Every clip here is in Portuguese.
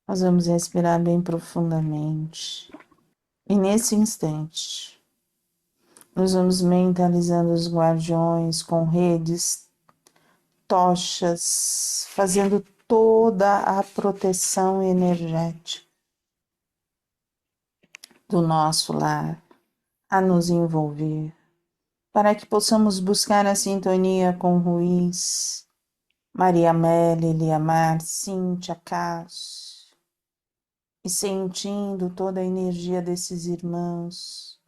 Nós vamos respirar bem profundamente. E nesse instante, nós vamos mentalizando os guardiões com redes, tochas, fazendo toda a proteção energética do nosso lar a nos envolver, para que possamos buscar a sintonia com Ruiz, Maria Amélia, Eliamar, Cíntia, Cássio, e sentindo toda a energia desses irmãos,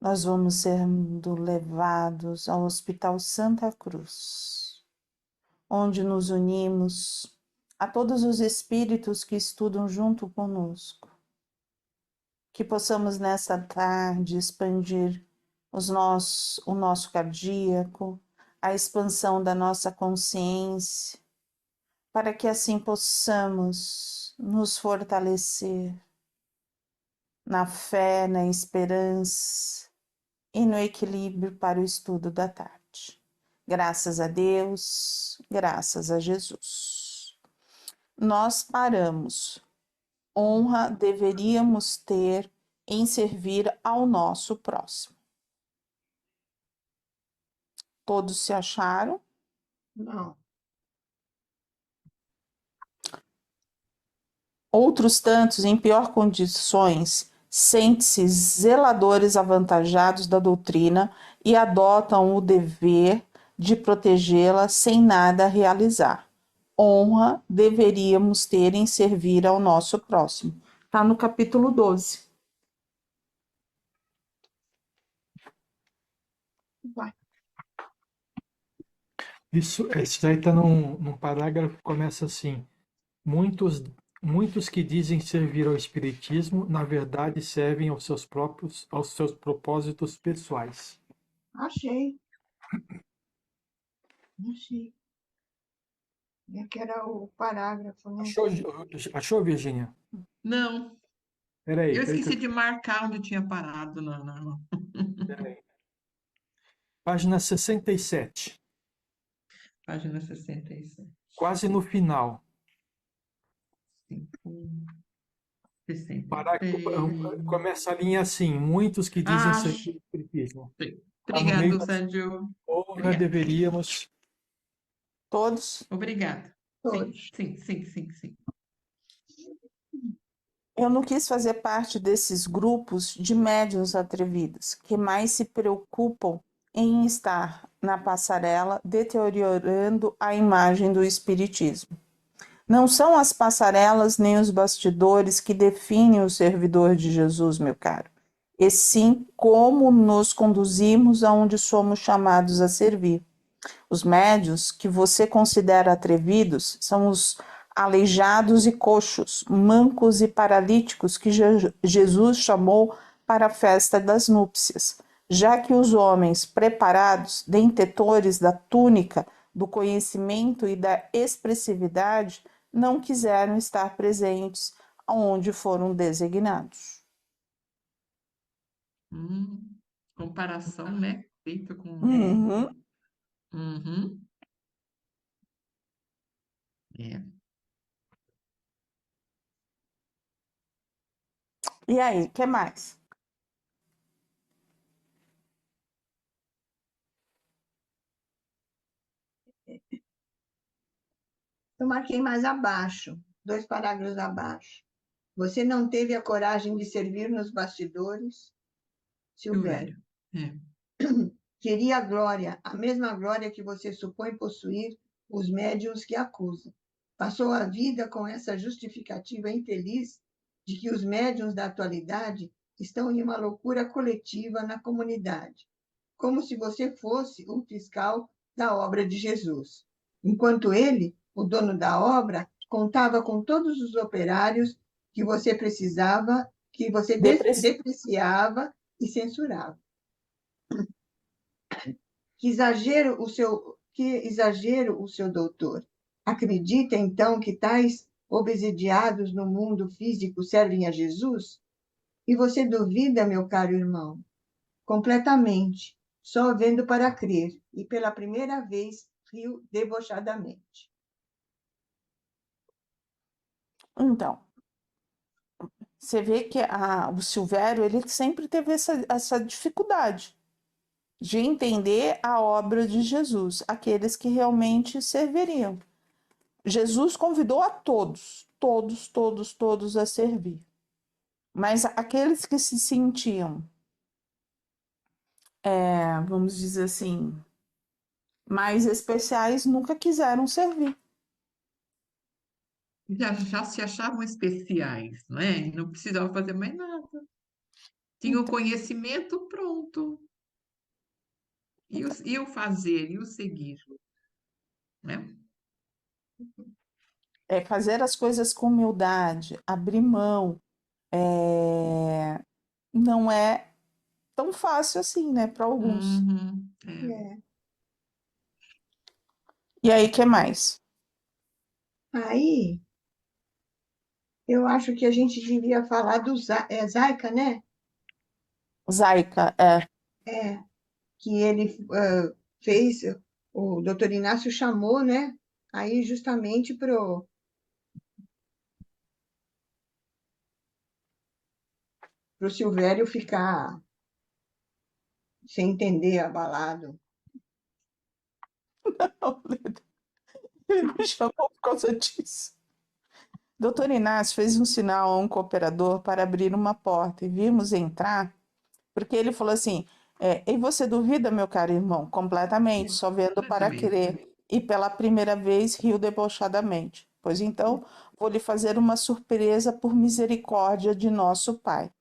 nós vamos sendo levados ao Hospital Santa Cruz, onde nos unimos a todos os espíritos que estudam junto conosco, que possamos nessa tarde expandir o nosso cardíaco, a expansão da nossa consciência, para que assim possamos nos fortalecer na fé, na esperança e no equilíbrio para o estudo da tarde. Graças a Deus, graças a Jesus. Nós paramos. Honra deveríamos ter em servir ao nosso próximo. Todos se acharam? Não. Outros tantos, em pior condições, sentem-se zeladores avantajados da doutrina e adotam o dever de protegê-la sem nada realizar. Honra deveríamos ter em servir ao nosso próximo. Está no capítulo 12. Vai. Isso aí está num parágrafo que começa assim: muitos que dizem servir ao Espiritismo, na verdade servem aos seus propósitos pessoais. Achei. Achei. É que era o parágrafo, né? Achou, Virgínia? Não, Peraí, eu peraí, esqueci de marcar onde tinha parado. peraí. Página 67, Página 67. quase no final. 66. Começa a linha assim: muitos que dizem Ah, servir ao Espiritismo. Está no meio obrigado, da Sérgio. honra, Obrigada. deveríamos. Todos? Obrigada. Todos. Sim. Eu não quis fazer parte desses grupos de médiuns atrevidos, que mais se preocupam em estar na passarela deteriorando a imagem do espiritismo. Não são as passarelas nem os bastidores que definem o servidor de Jesus, meu caro, e sim como nos conduzimos aonde somos chamados a servir. Os médiuns que você considera atrevidos são os aleijados e coxos, mancos e paralíticos que Jesus chamou para a festa das núpcias, já que os homens preparados, detentores da túnica, do conhecimento e da expressividade, não quiseram estar presentes onde foram designados. Comparação, né? Feita com. Uhum. Uhum. É. E aí, o que mais? Eu marquei mais abaixo, 2 parágrafos abaixo. Você não teve a coragem de servir nos bastidores? Silvério. É. Queria a glória, a mesma glória que você supõe possuir os médiuns que acusam. Passou a vida com essa justificativa infeliz de que os médiuns da atualidade estão em uma loucura coletiva na comunidade, como se você fosse o fiscal da obra de Jesus, enquanto ele, o dono da obra, contava com todos os operários que você precisava, que você depreciava e censurava. Que exagero o seu doutor. Acredita, então, que tais obsidiados no mundo físico servem a Jesus? E você duvida, meu caro irmão? Completamente, só vendo para crer, e pela primeira vez riu debochadamente. Então, você vê que o Silvério, ele sempre teve essa dificuldade de entender a obra de Jesus, aqueles que realmente serviriam. Jesus convidou a todos, todos, todos, todos a servir. Mas aqueles que se sentiam, vamos dizer assim, mais especiais, nunca quiseram servir. Já se achavam especiais, não é? E não precisavam fazer mais nada. Tinha o Então, conhecimento pronto. E o fazer, e o seguir, né? fazer as coisas com humildade, abrir mão, não é tão fácil assim, né, para alguns. Uhum, É. E aí, que mais? Aí, eu acho que a gente devia falar do Zaica, né? Zaica, É, que ele fez, o doutor Inácio chamou, né? Aí justamente pro Silvério ficar sem entender, abalado. ele me chamou por causa disso. Doutor Inácio fez um sinal a um cooperador para abrir uma porta e vimos entrar, porque ele falou assim: e você duvida, meu caro irmão? Completamente, só vendo para completamente. crer. E pela primeira vez riu debochadamente. Pois então, vou lhe fazer uma surpresa por misericórdia de nosso Pai.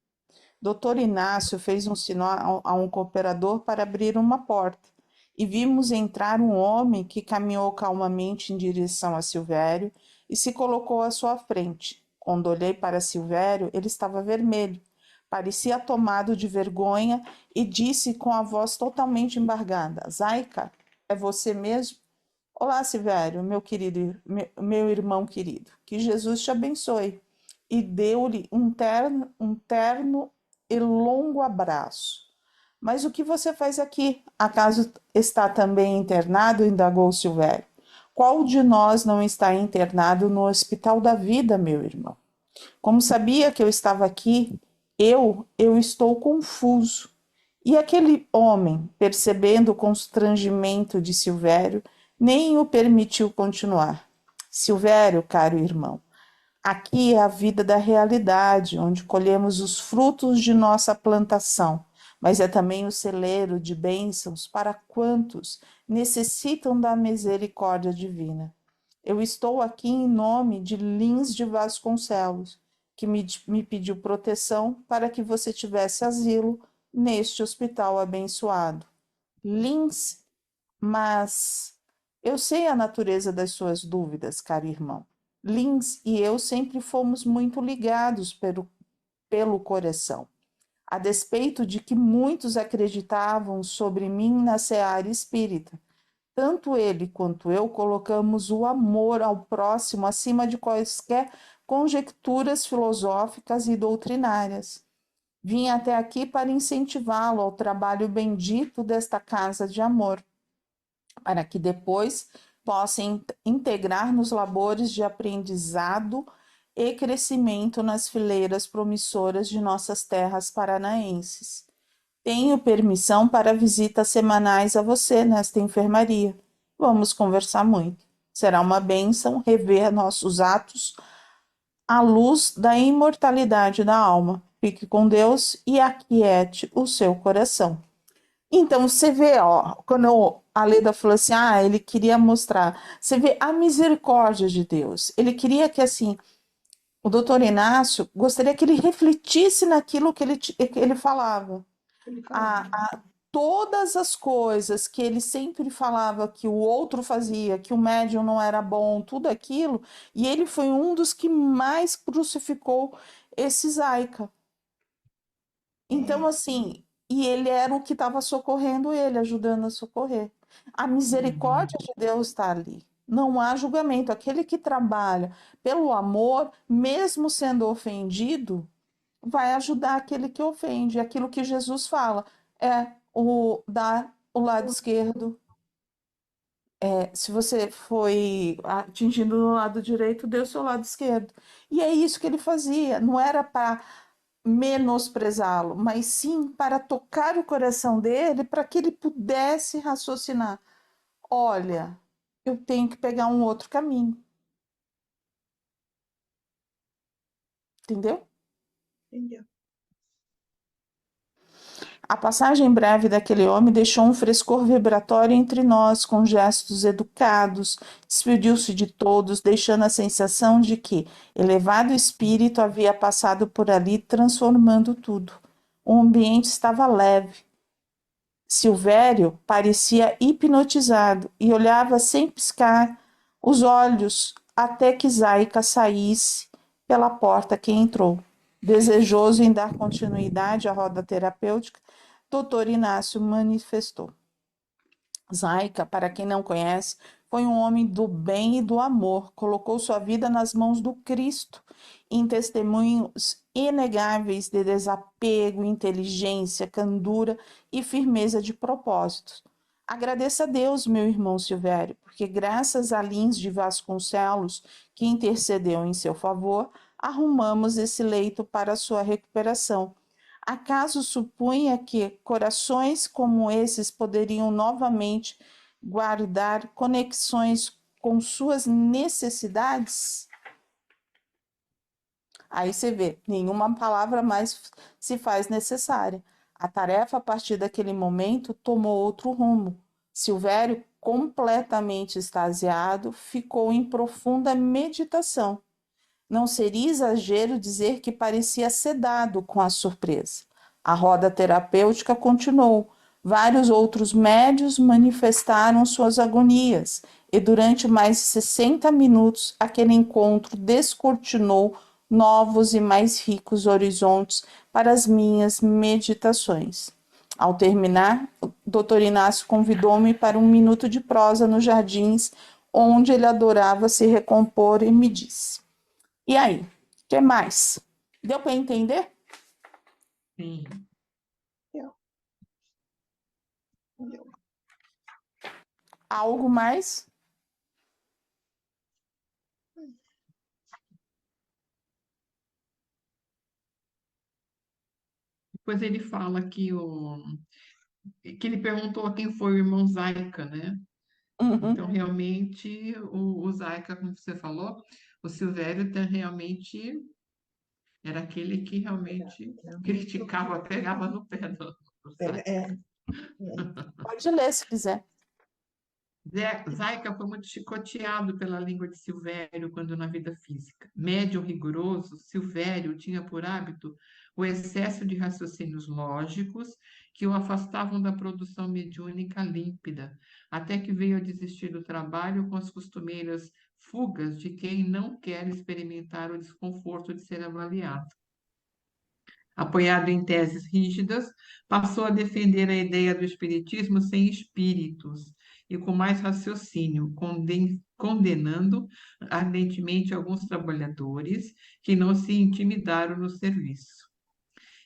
Doutor Inácio fez um sinal a um cooperador para abrir uma porta, e vimos entrar um homem que caminhou calmamente em direção a Silvério e se colocou à sua frente. Quando olhei para Silvério, ele estava vermelho, parecia tomado de vergonha e disse com a voz totalmente embargada: Zaica, é você mesmo? Olá, Silvério, meu querido, meu irmão querido, que Jesus te abençoe. E deu-lhe um terno e longo abraço. Mas o que você faz aqui? Acaso está também internado? Indagou Silvério. Qual de nós não está internado no Hospital da Vida, meu irmão? Como sabia que eu estava aqui, eu estou confuso. E aquele homem, percebendo o constrangimento de Silvério, nem o permitiu continuar. Silvério, caro irmão, aqui é a vida da realidade, onde colhemos os frutos de nossa plantação, mas é também o celeiro de bênçãos para quantos necessitam da misericórdia divina. Eu estou aqui em nome de Lins de Vasconcelos, que me pediu proteção para que você tivesse asilo neste hospital abençoado. Lins, mas eu sei a natureza das suas dúvidas, caro irmão. Lins e eu sempre fomos muito ligados pelo coração, a despeito de que muitos acreditavam sobre mim na seara espírita. Tanto ele quanto eu colocamos o amor ao próximo acima de quaisquer conjecturas filosóficas e doutrinárias. Vim até aqui para incentivá-lo ao trabalho bendito desta casa de amor, para que depois possa integrar nos labores de aprendizado e crescimento nas fileiras promissoras de nossas terras paranaenses. Tenho permissão para visitas semanais a você nesta enfermaria. Vamos conversar muito. Será uma bênção rever nossos atos à luz da imortalidade da alma. Fique com Deus e aquiete o seu coração. Então, você vê, ó, quando a Leda falou assim, ele queria mostrar, você vê a misericórdia de Deus. Ele queria que, assim, o doutor Inácio gostaria que ele refletisse naquilo que ele falava. Ele falava. A todas as coisas que ele sempre falava que o outro fazia, que o médium não era bom, tudo aquilo, e ele foi um dos que mais crucificou esse Zaica. Então, assim, e ele era o que estava socorrendo ele, ajudando a socorrer. A misericórdia Uhum. de Deus está ali. Não há julgamento. Aquele que trabalha pelo amor, mesmo sendo ofendido, vai ajudar aquele que ofende. Aquilo que Jesus fala é o dar o lado esquerdo Se você foi atingido no lado direito, dê o seu lado esquerdo. E é isso que ele fazia. Não era para menosprezá-lo, mas sim para tocar o coração dele, para que ele pudesse raciocinar. Olha, eu tenho que pegar um outro caminho, entendeu? Entendeu? A passagem breve daquele homem deixou um frescor vibratório entre nós, com gestos educados, despediu-se de todos, deixando a sensação de que elevado espírito havia passado por ali, transformando tudo. O ambiente estava leve. Silvério parecia hipnotizado e olhava sem piscar os olhos até que Zaika saísse pela porta que entrou. Desejoso em dar continuidade à roda terapêutica, Dr. Inácio manifestou. Zaika, para quem não conhece, foi um homem do bem e do amor, colocou sua vida nas mãos do Cristo, em testemunhos inegáveis de desapego, inteligência, candura e firmeza de propósitos. Agradeça a Deus, meu irmão Silvério, porque graças a Lins de Vasconcelos, que intercedeu em seu favor, arrumamos esse leito para sua recuperação. Acaso supunha que corações como esses poderiam novamente guardar conexões com suas necessidades? Aí você vê, nenhuma palavra mais se faz necessária. A tarefa, a partir daquele momento, tomou outro rumo. Silvério, completamente extasiado, ficou em profunda meditação. Não seria exagero dizer que parecia sedado com a surpresa. A roda terapêutica continuou. Vários outros médios manifestaram suas agonias, e durante mais de 60 minutos aquele encontro descortinou novos e mais ricos horizontes para as minhas meditações. Ao terminar, o Dr. Inácio convidou-me para um minuto de prosa nos jardins, onde ele adorava se recompor, e me disse: e aí, o que mais? Deu para entender? Sim. Entendeu? Algo mais? Depois ele fala que ele perguntou a quem foi o irmão Zaica, né? Uhum. Então, realmente, o Zaica, como você falou, o Silvério realmente era aquele que realmente Era muito. criticava, pegava no pé do Zaica. Pode ler se quiser. Zaica foi muito chicoteado pela língua de Silvério quando na vida física. Médio rigoroso, Silvério tinha por hábito o excesso de raciocínios lógicos que o afastavam da produção mediúnica límpida, até que veio a desistir do trabalho com as costumeiras fugas de quem não quer experimentar o desconforto de ser avaliado. Apoiado em teses rígidas, passou a defender a ideia do espiritismo sem espíritos e com mais raciocínio, condenando ardentemente alguns trabalhadores que não se intimidaram no serviço.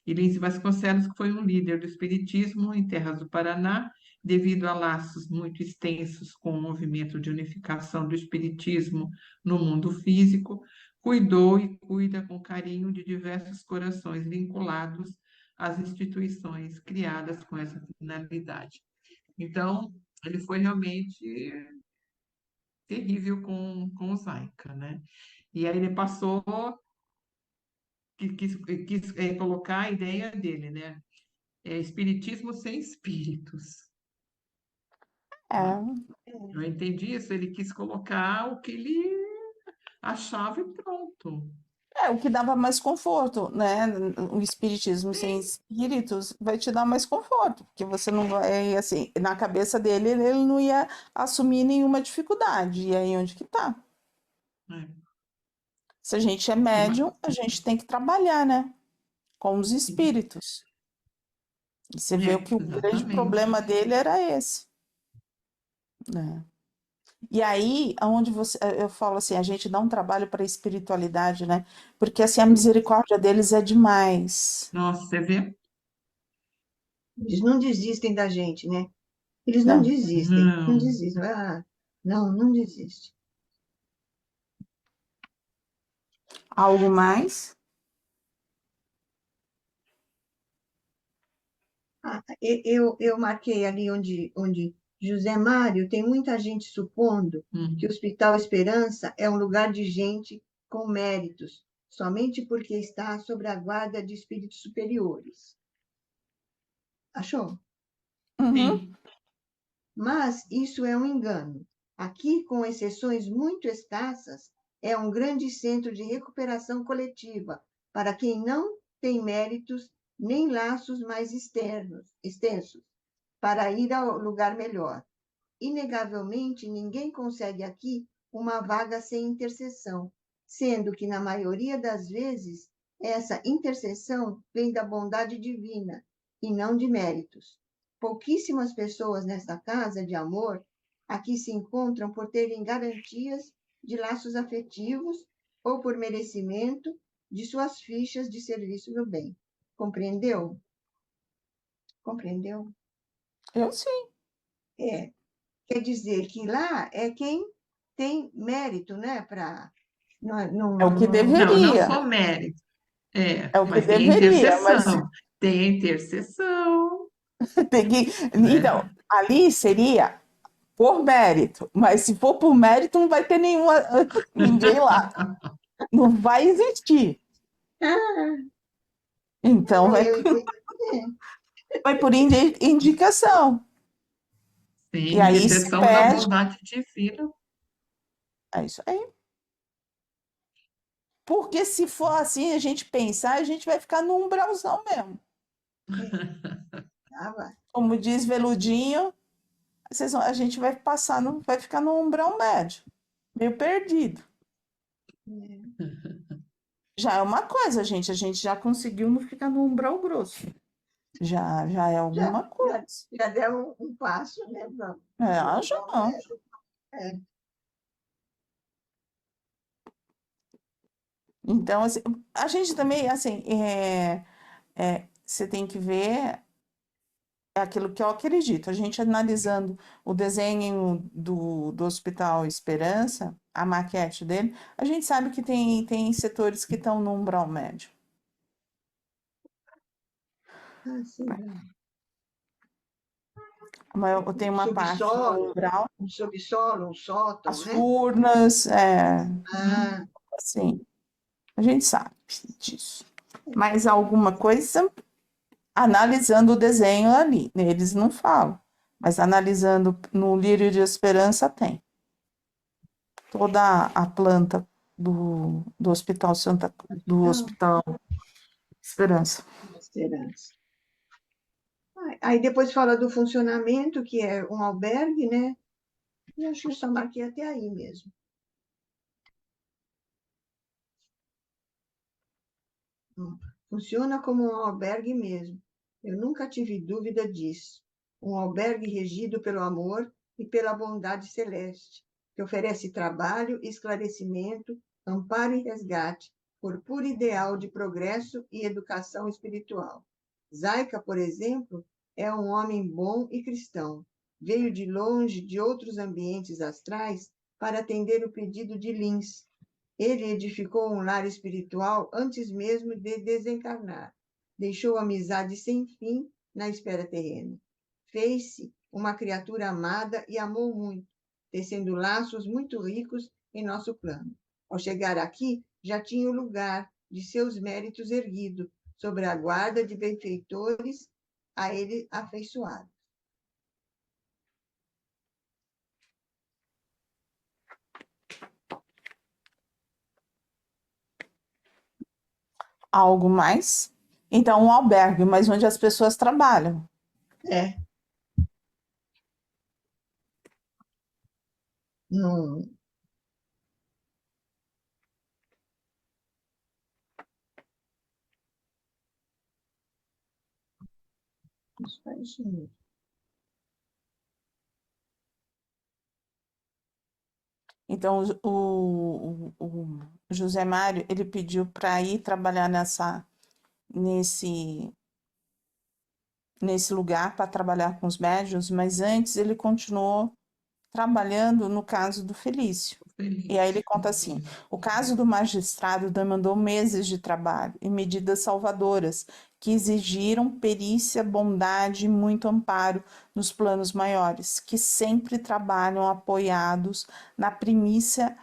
E Lins Vasconcelos, que foi um líder do espiritismo em terras do Paraná, devido a laços muito extensos com o movimento de unificação do espiritismo no mundo físico, cuidou e cuida com carinho de diversos corações vinculados às instituições criadas com essa finalidade. Então, ele foi realmente terrível com o Zaica, né? E aí ele passou, quis colocar a ideia dele, né? Espiritismo sem espíritos, né? É, Eu entendi isso, ele quis colocar o que ele achava e pronto. o que dava mais conforto, né? O espiritismo sem Sim, espíritos vai te dar mais conforto, porque você não vai, assim, na cabeça dele, ele não ia assumir nenhuma dificuldade. E aí onde que tá? é, Se a gente é é uma- médium, a gente tem que trabalhar, né? Com os espíritos. E você vê que o grande exatamente. problema dele era esse, né? E aí, aonde você, eu falo assim, a gente dá um trabalho para a espiritualidade, né? Porque assim, a misericórdia deles é demais, Nossa, você vê? Eles não desistem da gente, né? Eles não né? desistem, não Não, desistem. Não, não desiste. Algo mais? Eu marquei ali onde José Mário, tem muita gente supondo que o Hospital Esperança é um lugar de gente com méritos, somente porque está sob a guarda de espíritos superiores. Achou? Uhum. Sim. Mas isso é um engano. Aqui, com exceções muito escassas, é um grande centro de recuperação coletiva para quem não tem méritos nem laços mais extensos para ir ao lugar melhor. Inegavelmente, ninguém consegue aqui uma vaga sem intercessão, sendo que, na maioria das vezes, essa intercessão vem da bondade divina e não de méritos. Pouquíssimas pessoas nesta casa de amor aqui se encontram por terem garantias de laços afetivos ou por merecimento de suas fichas de serviço no bem. Compreendeu? Compreendeu? Eu sim. É. Quer dizer que lá é quem tem mérito, né? É o que Não, não deveria. só mérito. É o que Mas tem a deveria, mas intercessão. Tem a intercessão, tem que. né? Então, ali seria por mérito, mas se for por mérito, não vai ter ninguém lá. Não vai existir. Ah, Então, eu entendi. vai por indicação. Tem E aí se intercessão da pede. bondade divina. É isso aí. Porque se for assim, a gente pensar, a gente vai ficar no umbralzão mesmo. Ah, vai. Como diz Veludinho, a gente vai passar, vai ficar no umbral médio, meio perdido. Já é uma coisa, gente. A gente já conseguiu não ficar no umbral grosso. Já é Já, alguma já, coisa. já deu um passo, né? Acho não. É. Então, assim, a gente também, assim, você tem que ver aquilo que eu acredito. A gente analisando o desenho do Hospital Esperança, a maquete dele, a gente sabe que tem setores que estão no umbral médio. Ah, sim, já. Mas tem uma parte no Subsolo, umbral, um subsolo, um sótão, as né? urnas, Ah, assim, a gente sabe disso. Mas alguma coisa, analisando o desenho ali, eles não falam, mas analisando no Lírio de Esperança tem. Toda a planta do Hospital do então, Hospital Esperança. esperança. Aí depois fala do funcionamento, que é um albergue, né? E acho que eu só marquei até aí mesmo. Funciona como um albergue mesmo. Eu nunca tive dúvida disso. Um albergue regido pelo amor e pela bondade celeste, que oferece trabalho, esclarecimento, amparo e resgate, por puro ideal de progresso e educação espiritual. Zaika, por exemplo, é um homem bom e cristão. Veio de longe de outros ambientes astrais para atender o pedido de Lins. Ele edificou um lar espiritual antes mesmo de desencarnar. Deixou amizade sem fim na esfera terrena. Fez-se uma criatura amada e amou muito, tecendo laços muito ricos em nosso plano. Ao chegar aqui, já tinha o lugar de seus méritos erguido, sobre a guarda de benfeitores a ele afeiçoados. Algo mais? Então, um albergue, mas onde as pessoas trabalham. É, não, isso faz muito. Então, o José Mário, ele pediu para ir trabalhar nesse, nesse lugar, para trabalhar com os médiuns, mas antes ele continuou trabalhando no caso do Felício. E aí ele conta assim: o caso do magistrado demandou meses de trabalho e medidas salvadoras que exigiram perícia, bondade e muito amparo nos planos maiores, que sempre trabalham apoiados na primícia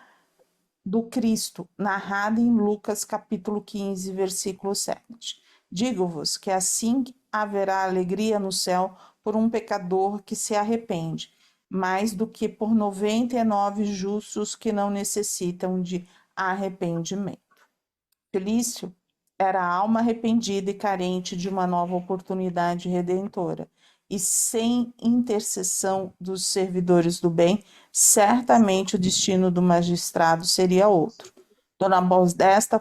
do Cristo, narrada em Lucas capítulo 15, versículo 7. Digo-vos que assim haverá alegria no céu por um pecador que se arrepende, mais do que por 99 justos que não necessitam de arrependimento. Felício era a alma arrependida e carente de uma nova oportunidade redentora, e sem intercessão dos servidores do bem, certamente o destino do magistrado seria outro. Dona Modesta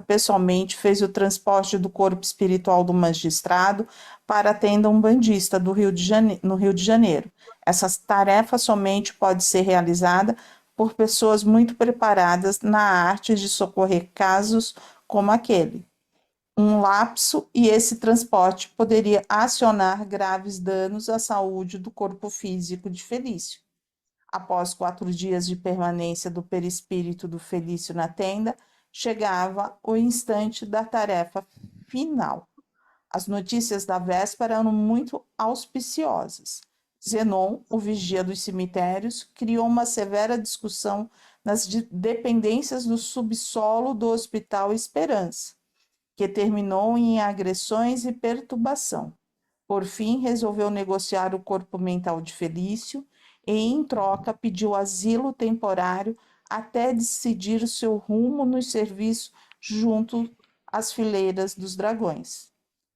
pessoalmente fez o transporte do corpo espiritual do magistrado para a tenda umbandista no Rio de Janeiro. Essa tarefa somente pode ser realizada por pessoas muito preparadas na arte de socorrer casos como aquele. Um lapso e esse transporte poderia acionar graves danos à saúde do corpo físico de Felício. Após 4 dias de permanência do perispírito do Felício na tenda, chegava o instante da tarefa final. As notícias da véspera eram muito auspiciosas. Zenon, o vigia dos cemitérios, criou uma severa discussão nas dependências do subsolo do Hospital Esperança, que terminou em agressões e perturbação. Por fim, resolveu negociar o corpo mental de Felício e, em troca, pediu asilo temporário até decidir o seu rumo no serviço junto às fileiras dos dragões.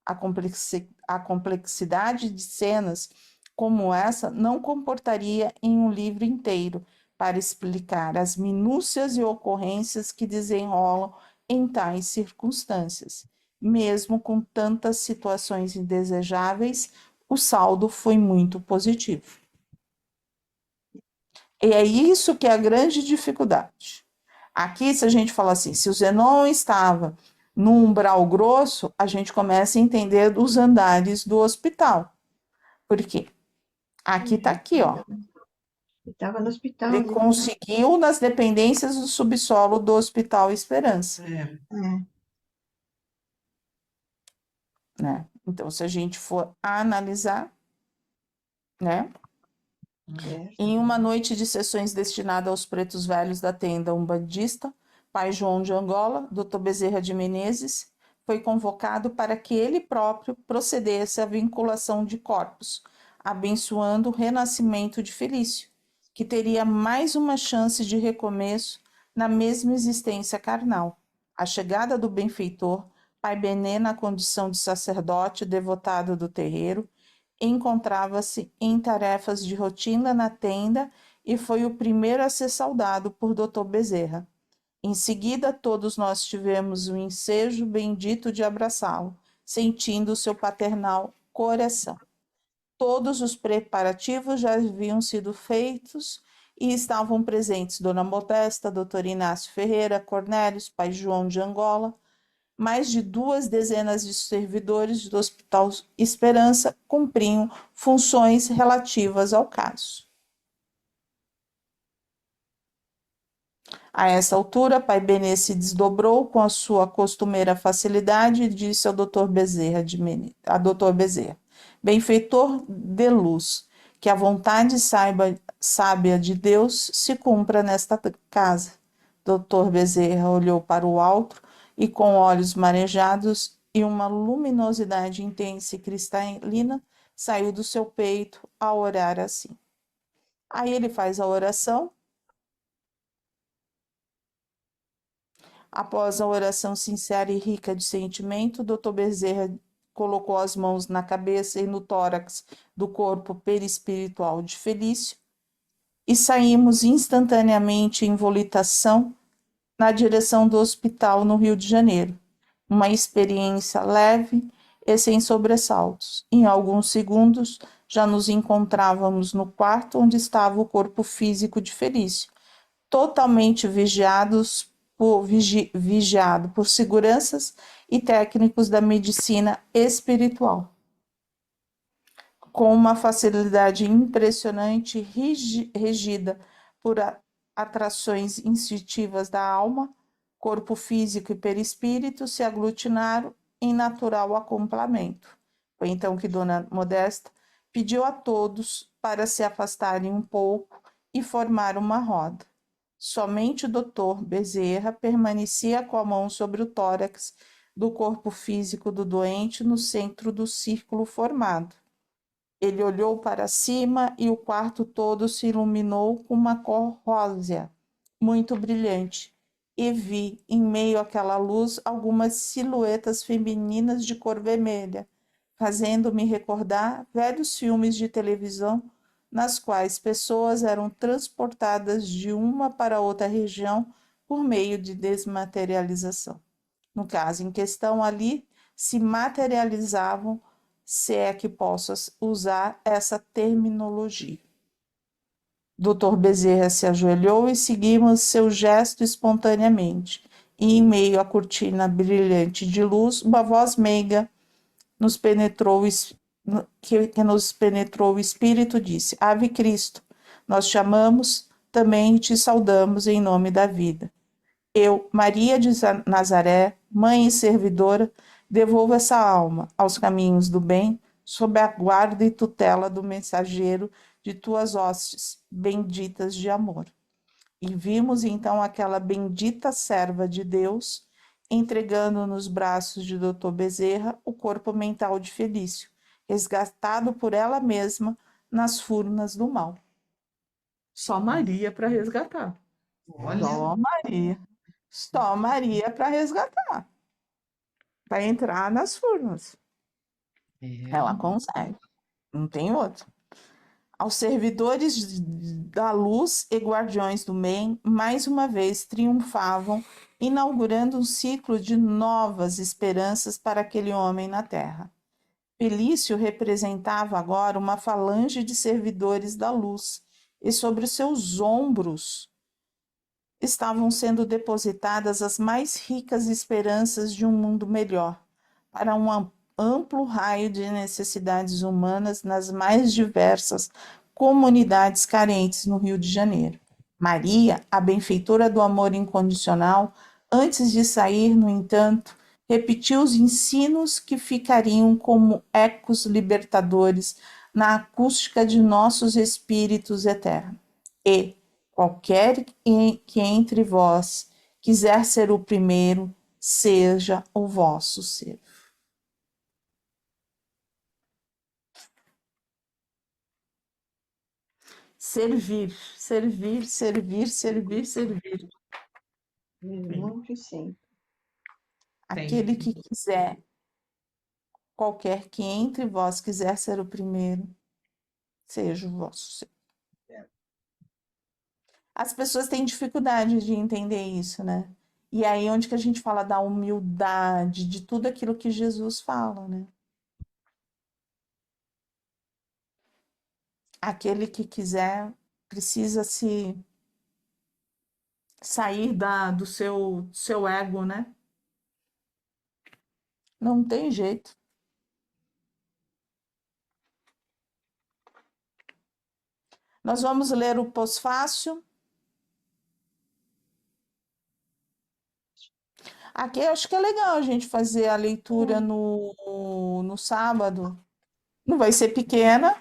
A complexidade de cenas como essa não comportaria em um livro inteiro para explicar as minúcias e ocorrências que desenrolam em tais circunstâncias. Mesmo com tantas situações indesejáveis, o saldo foi muito positivo. E é isso que é a grande dificuldade. Aqui, se a gente falar assim, se o Zenon estava no umbral grosso, a gente começa a entender os andares do hospital. Por quê? Aqui está aqui, ó. Estava no hospital. Ele conseguiu nas dependências do subsolo do Hospital Esperança. Né? Então, se a gente for analisar, né? Em uma noite de sessões destinada aos pretos velhos da tenda umbandista, pai João de Angola, Dr. Bezerra de Menezes, foi convocado para que ele próprio procedesse à vinculação de corpos, abençoando o renascimento de Felício, que teria mais uma chance de recomeço na mesma existência carnal. A chegada do benfeitor, pai Benê, na condição de sacerdote devotado do terreiro, encontrava-se em tarefas de rotina na tenda e foi o primeiro a ser saudado por Dr. Bezerra. Em seguida, todos nós tivemos o ensejo bendito de abraçá-lo, sentindo o seu paternal coração. Todos os preparativos já haviam sido feitos e estavam presentes Dona Modesta, Dr. Inácio Ferreira, Cornélios, pai João de Angola, mais de 2 dezenas de servidores do Hospital Esperança cumpriam funções relativas ao caso. A essa altura, pai Benê se desdobrou com a sua costumeira facilidade e disse ao Dr. Bezerra benfeitor de luz, que a vontade sábia de Deus se cumpra nesta casa. Dr. Bezerra olhou para o alto e com olhos marejados e uma luminosidade intensa e cristalina, saiu do seu peito a orar assim. Aí ele faz a oração. Após a oração sincera e rica de sentimento, Dr. Bezerra colocou as mãos na cabeça e no tórax do corpo perispiritual de Felício e saímos instantaneamente em volitação na direção do hospital no Rio de Janeiro. Uma experiência leve e sem sobressaltos. Em alguns segundos, já nos encontrávamos no quarto onde estava o corpo físico de Felício, totalmente vigiado por seguranças e técnicos da medicina espiritual. com uma facilidade impressionante, regida por atrações instintivas da alma, corpo físico e perispírito se aglutinaram em natural acoplamento. Foi então que Dona Modesta pediu a todos para se afastarem um pouco e formar uma roda. Somente o doutor Bezerra permanecia com a mão sobre o tórax do corpo físico do doente no centro do círculo formado. Ele olhou para cima e o quarto todo se iluminou com uma cor rósea, muito brilhante, e vi, em meio àquela luz, algumas silhuetas femininas de cor vermelha, fazendo-me recordar velhos filmes de televisão nas quais pessoas eram transportadas de uma para outra região por meio de desmaterialização. No caso em questão, ali se materializavam, se é que posso usar essa terminologia. Dr. Bezerra se ajoelhou e seguimos seu gesto espontaneamente. E em meio à cortina brilhante de luz, uma voz meiga que nos penetrou o espírito disse: Ave Cristo, nós chamamos também e te saudamos em nome da vida. Eu, Maria de Nazaré, mãe e servidora, devolvo essa alma aos caminhos do bem, sob a guarda e tutela do mensageiro de tuas hostes, benditas de amor. E vimos então aquela bendita serva de Deus entregando nos braços de Dr. Bezerra o corpo mental de Felício, resgatado por ela mesma nas furnas do mal. Só Maria para resgatar. Olha, Só Maria. Só Maria para resgatar. Para entrar nas furnas. Ela consegue. Não tem outro. Aos servidores da luz e guardiões do bem, mais uma vez triunfavam, inaugurando um ciclo de novas esperanças para aquele homem na terra. Felício representava agora uma falange de servidores da luz, e sobre os seus ombros estavam sendo depositadas as mais ricas esperanças de um mundo melhor, para um amplo raio de necessidades humanas nas mais diversas comunidades carentes no Rio de Janeiro. Maria, a benfeitora do amor incondicional, antes de sair, no entanto, repetiu os ensinos que ficariam como ecos libertadores na acústica de nossos espíritos eternos. E qualquer que entre vós quiser ser o primeiro, seja o vosso servo. Servir, servir, servir, servir, servir. Irmão que sim. Aquele que quiser, qualquer que entre vós quiser ser o primeiro, seja o vosso servo. As pessoas têm dificuldade de entender isso, né? E aí onde que a gente fala da humildade, de tudo aquilo que Jesus fala, né? Aquele que quiser precisa se sair do seu ego, né? Não tem jeito. Nós vamos ler o pós-fácil. Aqui eu acho que é legal a gente fazer a leitura no sábado. Não vai ser pequena,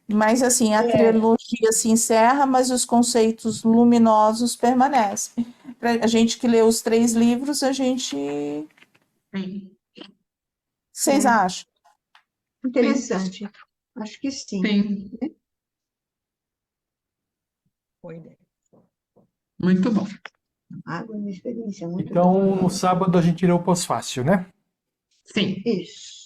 mas assim, a trilogia se encerra, mas os conceitos luminosos permanecem. Pra a gente que lê os 3 livros, a gente. sim, Vocês É. acham? Interessante. Acho que sim. sim, Boa ideia. muito bom. Água é uma experiência muito Então, boa. no sábado a gente lê o pós-fácil, né? Sim. Isso.